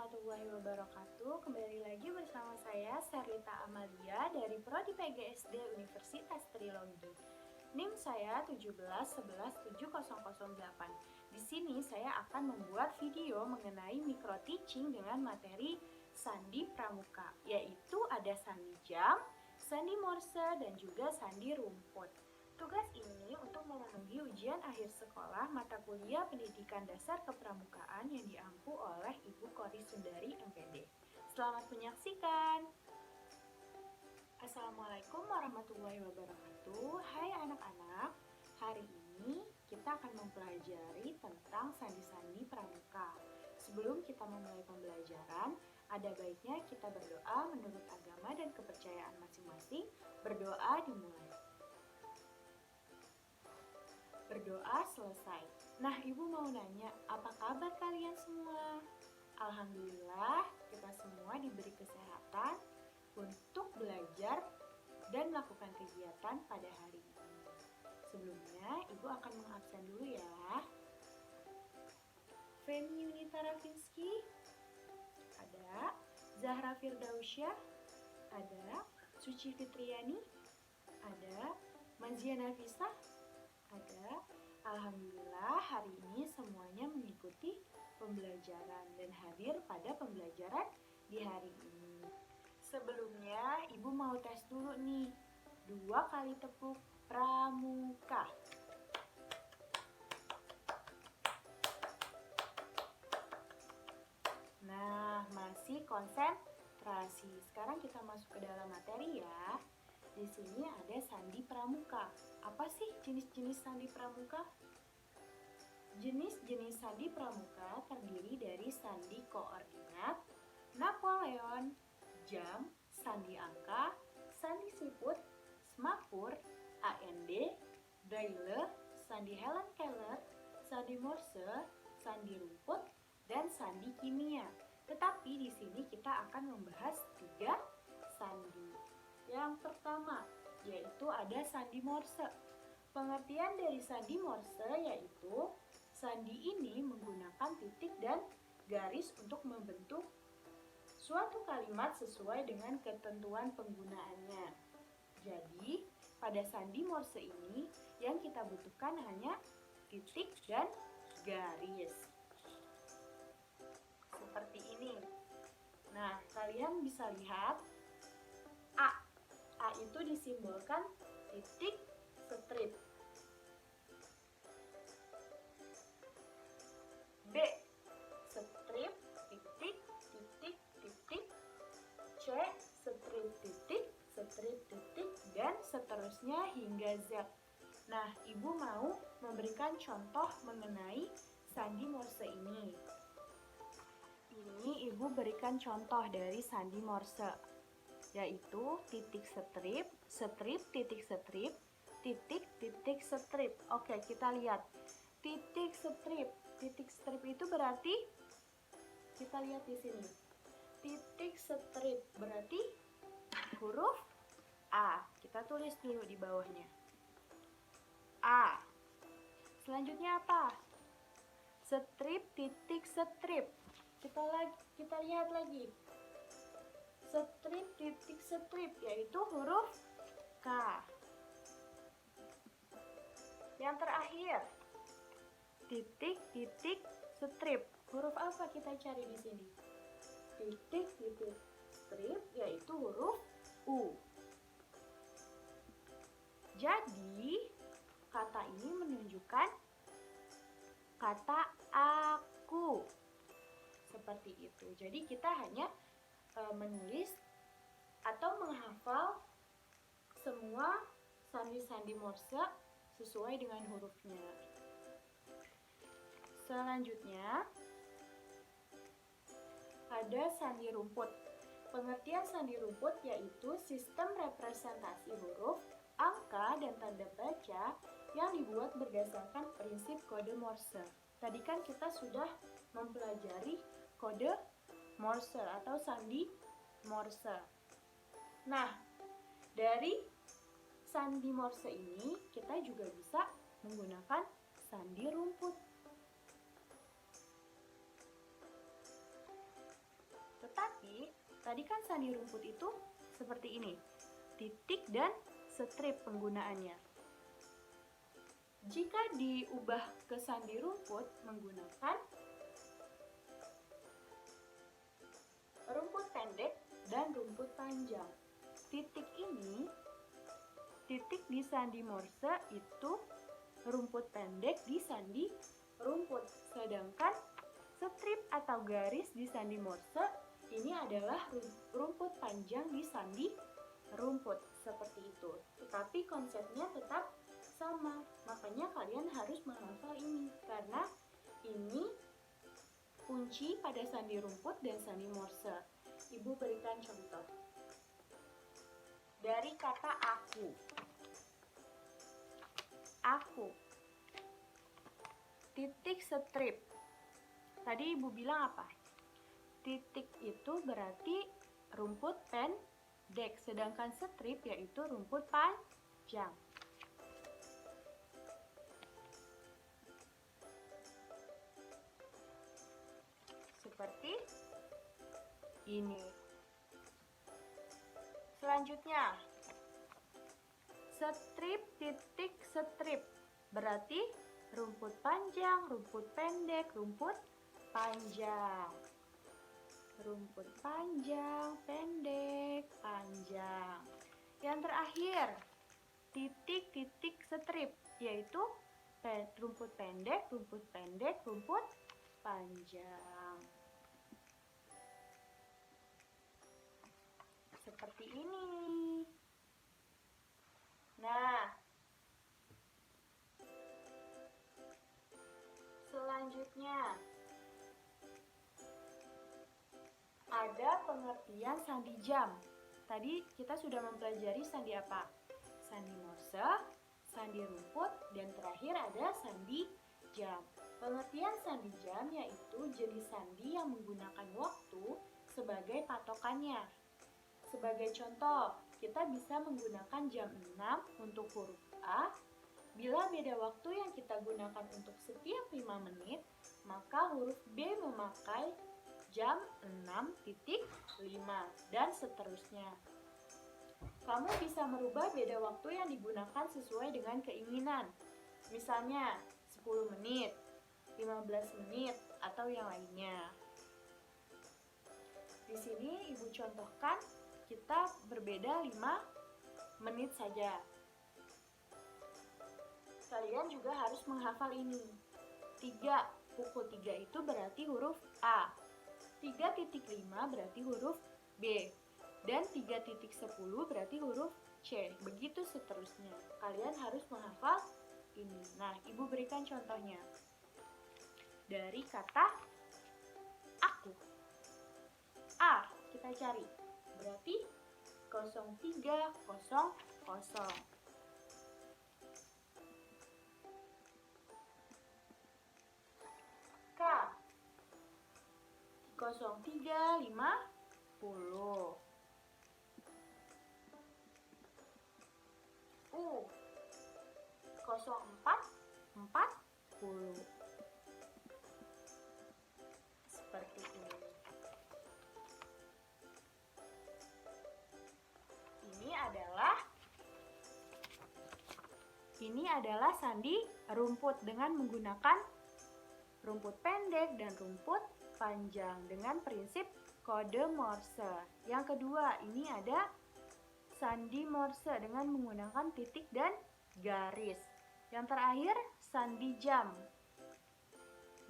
warahmatullahi wabarakatuh. Kembali lagi bersama saya Serlita Amalia dari Prodi PGSD Universitas Trilogi. NIM saya 1711708. Di sini saya akan membuat video mengenai micro teaching dengan materi sandi pramuka, yaitu ada sandi jam, sandi morse, dan juga sandi rumput. Tugas ini untuk memenuhi ujian akhir sekolah mata kuliah Pendidikan Dasar Kepramukaan yang diampu oleh Ibu Kori Sundari MPD. Selamat menyaksikan. Assalamualaikum warahmatullahi wabarakatuh. Hai anak-anak, hari ini kita akan mempelajari tentang sandi-sandi pramuka. Sebelum kita memulai pembelajaran, ada baiknya kita berdoa menurut agama dan kepercayaan masing-masing. Berdoa dimulai. Berdoa selesai. Nah, Ibu mau nanya, apa kabar kalian semua? Alhamdulillah, kita semua diberi kesehatan untuk belajar dan melakukan kegiatan pada hari ini. Sebelumnya, Ibu akan mengabsen dulu ya. Feni Yunita Rafinski, ada. Zahra Firdausyah, ada. Suci Fitriani, ada. Mazia Nafisah, ada. Alhamdulillah hari ini semuanya mengikuti pembelajaran dan hadir pada pembelajaran di hari ini. Sebelumnya Ibu mau tes dulu nih. 2 kali tepuk pramuka. Nah, masih konsentrasi. Sekarang kita masuk ke dalam materi ya. Di sini ada sandi pramuka. Apa sih jenis-jenis sandi pramuka? Jenis-jenis sandi pramuka terdiri dari sandi koordinat, Napoleon, jam, sandi angka, sandi siput, semapur, AND, braille, sandi Helen Keller, sandi morse, sandi rumput, dan sandi kimia. Tetapi di sini kita akan membahas 3 sandi. Yang pertama, yaitu ada sandi morse. Pengertian dari sandi morse yaitu sandi ini menggunakan titik dan garis untuk membentuk suatu kalimat sesuai dengan ketentuan penggunaannya. Jadi, pada sandi morse ini yang kita butuhkan hanya titik dan garis. Seperti ini. Nah, kalian bisa lihat A itu disimbolkan titik strip. B, strip, titik, titik, titik. C, strip, titik, strip, titik, dan seterusnya hingga Z. Nah, Ibu mau memberikan contoh mengenai sandi morse ini. Ini Ibu berikan contoh dari sandi morse, yaitu titik strip, strip, titik strip, titik, titik strip. Oke, kita lihat. Titik strip. Titik strip itu berarti, kita lihat di sini. Titik strip berarti huruf A. Kita tulis dulu di bawahnya. A. Selanjutnya apa? Strip, titik strip. Kita lihat lagi. Strip, titik strip, yaitu huruf K. Yang terakhir, titik, titik strip. Huruf apa kita cari di sini? Titik, titik strip, yaitu huruf U. Jadi, kata ini menunjukkan kata aku. Seperti itu. Jadi, kita hanya menulis atau menghafal semua sandi-sandi morse sesuai dengan hurufnya. Selanjutnya ada sandi rumput. Pengertian sandi rumput yaitu sistem representasi huruf, angka, dan tanda baca yang dibuat berdasarkan prinsip kode Morse. Tadi kan kita sudah mempelajari kode Morse atau sandi Morse. Nah, dari sandi Morse ini kita juga bisa menggunakan sandi rumput. Tapi, tadi kan sandi rumput itu seperti ini. Titik dan strip penggunaannya. Jika diubah ke sandi rumput menggunakan rumput pendek dan rumput panjang. Titik ini, titik di sandi Morse itu rumput pendek di sandi rumput. Sedangkan strip atau garis di sandi Morse ini adalah rumput panjang di sandi rumput. Seperti itu. Tetapi konsepnya tetap sama. Makanya kalian harus menghafal ini. Karena ini kunci pada sandi rumput dan sandi Morse. Ibu berikan contoh. Dari kata aku. Aku. Titik strip. Tadi ibu bilang apa? Titik itu berarti rumput pendek, sedangkan strip yaitu rumput panjang. Seperti ini. Selanjutnya, strip titik strip berarti rumput panjang, rumput pendek, rumput panjang. Rumput panjang, pendek, panjang. Yang terakhir, titik-titik strip, yaitu rumput pendek, rumput pendek, rumput panjang. Seperti ini. Nah, selanjutnya ada pengertian sandi jam. Tadi kita sudah mempelajari sandi apa? Sandi Morse, sandi rumput, dan terakhir ada sandi jam. Pengertian sandi jam yaitu jenis sandi yang menggunakan waktu sebagai patokannya. Sebagai contoh, kita bisa menggunakan jam 6 untuk huruf A. Bila beda waktu yang kita gunakan untuk setiap 5 menit, maka huruf B memakai jam 6.5 dan seterusnya. Kamu bisa merubah beda waktu yang digunakan sesuai dengan keinginan. Misalnya 10 menit, 15 menit, atau yang lainnya. Di sini ibu contohkan kita berbeda 5 menit saja. Kalian juga harus menghafal ini. 3, pukul 3 itu berarti huruf A. 3.5 berarti huruf B. Dan 3.10 berarti huruf C. Begitu seterusnya. Kalian harus menghafal ini. Nah, ibu berikan contohnya. Dari kata aku. A, kita cari. Berarti 0300. K, 0350. U, 0440. Seperti ini. Ini adalah sandi rumput dengan menggunakan rumput pendek dan rumput panjang dengan prinsip kode Morse. Yang kedua, ini ada sandi Morse dengan menggunakan titik dan garis. Yang terakhir, sandi jam.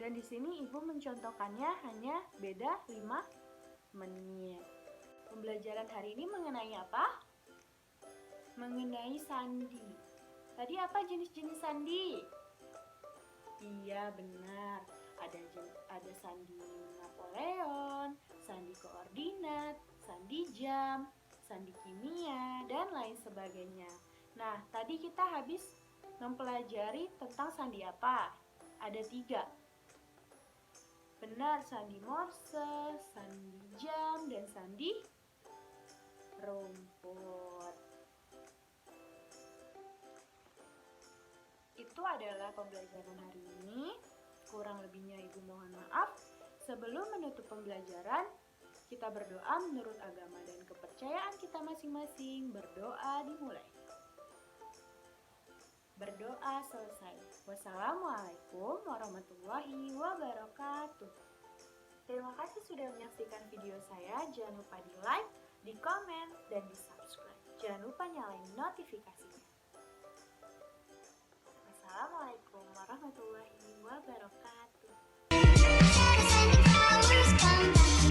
Dan di sini ibu mencontohkannya hanya beda 5 menit. Pembelajaran hari ini mengenai apa? Mengenai sandi. Tadi apa jenis-jenis sandi? Iya, benar. Ada sandi Napoleon, sandi koordinat, sandi jam, sandi kimia, dan lain sebagainya. Nah, tadi kita habis mempelajari tentang sandi apa? Ada 3. Benar, sandi Morse, sandi jam, dan sandi rumput. Itu adalah pembelajaran hari ini. Kurang lebihnya ibu mohon maaf. Sebelum menutup pembelajaran, Kita berdoa menurut agama dan kepercayaan kita masing-masing. Berdoa dimulai. Berdoa selesai. Wassalamualaikum warahmatullahi wabarakatuh. Terima kasih sudah menyaksikan video saya. Jangan lupa di like, di komen, dan di subscribe. Jangan lupa nyalain notifikasinya. Wassalamualaikum warahmatullahi wabarakatuh.